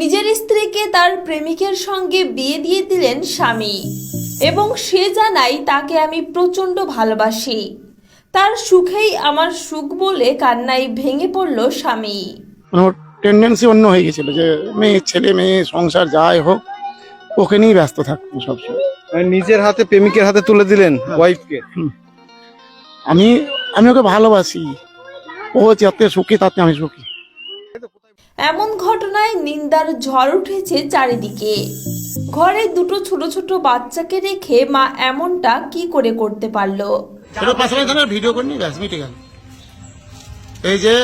নিজের স্ত্রীকে তার প্রেমিকের সঙ্গে বিয়ে দিয়ে দিলেন স্বামী এবং সে জানায় তাকে আমি প্রচণ্ড ভালোবাসি। তার সুখেই আমার সুখ বলে কান্নায় ভেঙে পড়ল স্বামী। মানে ওর টেন্ডেন্সি অন্য হয়ে গেছিল যে মেয়ে ছেলে মেয়ে সংসার যাই হোক ওকে নিয়েই ব্যস্ত থাকতো সবসময়। মানে নিজের হাতে প্রেমিকের হাতে তুলে দিলেন ওয়াইফকে। আমি ওকে ভালোবাসি, ও যাতে সুখী তাতে আমি সুখী। এমন ঘটনায় নিন্দার ঝড় উঠেছে চারিদিকে। ঘরে দুটো ছোট ছোট বাচ্চাকে রেখে মা এমনটা কি করে করতে পারলো? সেটা পাশাপাশি ধরে ভিডিও করে নি, ব্যাস মিটে গেল। এই যে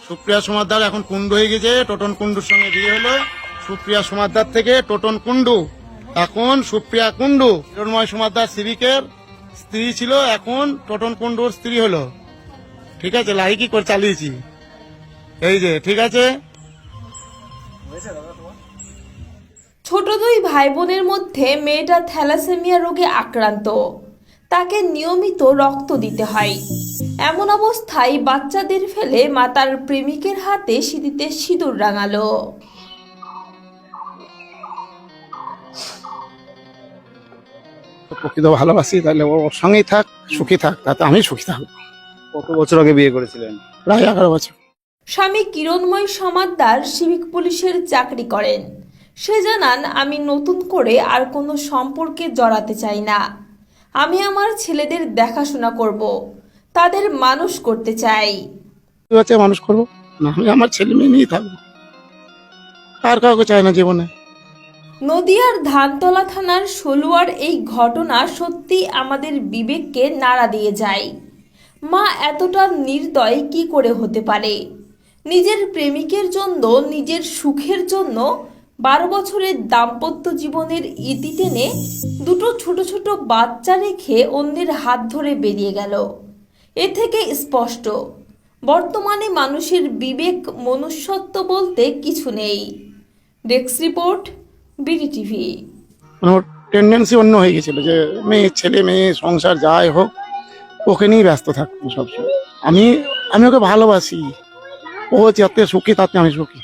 সুপ্রিয়া সমাদ্দার এখন কুণ্ডু হয়ে গেছে, টোটন কুণ্ডুর সঙ্গে বিয়ে হলো। সুপ্রিয়া সমাদ্দার থেকে টোটন কুণ্ডু, এখন সুপ্রিয়া কুণ্ডু। হিরণময় সমাদ্দার সিভিকের স্ত্রী ছিল, এখন টোটন কুণ্ডুর স্ত্রী হলো। ঠিক আছে, লাইকি করে চালিয়েছি। এই যে ঠিক আছে। ছোট দুই ভাই বোনের মধ্যে মেয়েটা থ্যালাসেমিয়া রোগে আক্রান্ত, তাকে নিয়মিত রক্ত দিতে হয়। এমন অবস্থায় বাচ্চাদের ফেলে মা তার প্রেমিকের হাতে সিঁথিতে সিঁদুর রাঙালো। প্রকৃত ভালোবাসি, তাহলে ওর সঙ্গেই থাক, সুখী থাক, তাতে আমি সুখী থাকবো। কত বছর আগে বিয়ে করেছিলেন? প্রায় 11 বছর। স্বামী কিরণময় সমাদ্দার সিভিক পুলিশের চাকরি করেন। সে জানান, আমি নতুন করে আর কোনো সম্পর্কে জড়াতে চাই না। আমি আমার ছেলেদের দেখাশোনা করব, তাদের মানুষ করতে চাই। বাচ্চা মানুষ করবো না, আমি আমার ছেলে মেয়ে নিয়েই থাকবো, আর কাউকে চাই না জীবনে। নদিয়ার ধানতলা থানার ষোলোয়ার এই ঘটনা সত্যি আমাদের বিবেককে নাড়া দিয়ে যায়। মা এতটা নির্দয় কি করে হতে পারে? নিজের প্রেমিকের জন্য, নিজের সুখের জন্য 12 বছরের দাম্পত্য জীবনের ইতি টেনে দুটো ছোট ছোট বাচ্চা রেখে অন্যের হাত ধরে বেরিয়ে গেল। এ থেকে স্পষ্ট, বর্তমানে মানুষের বিবেক মনুষ্যত্ব বলতে কিছু নেই। Desk report, BDTV. মানে ওর টেন্ডেন্সি অন্য হয়ে গেছিল যে মেয়ে ছেলে মেয়ে সংসার যাই হোক ওকে নিয়েই ব্যস্ত থাকতো সবসময়। আমি ওকে ভালোবাসি, ও যাতে সুখী তাতে আমি সুখী।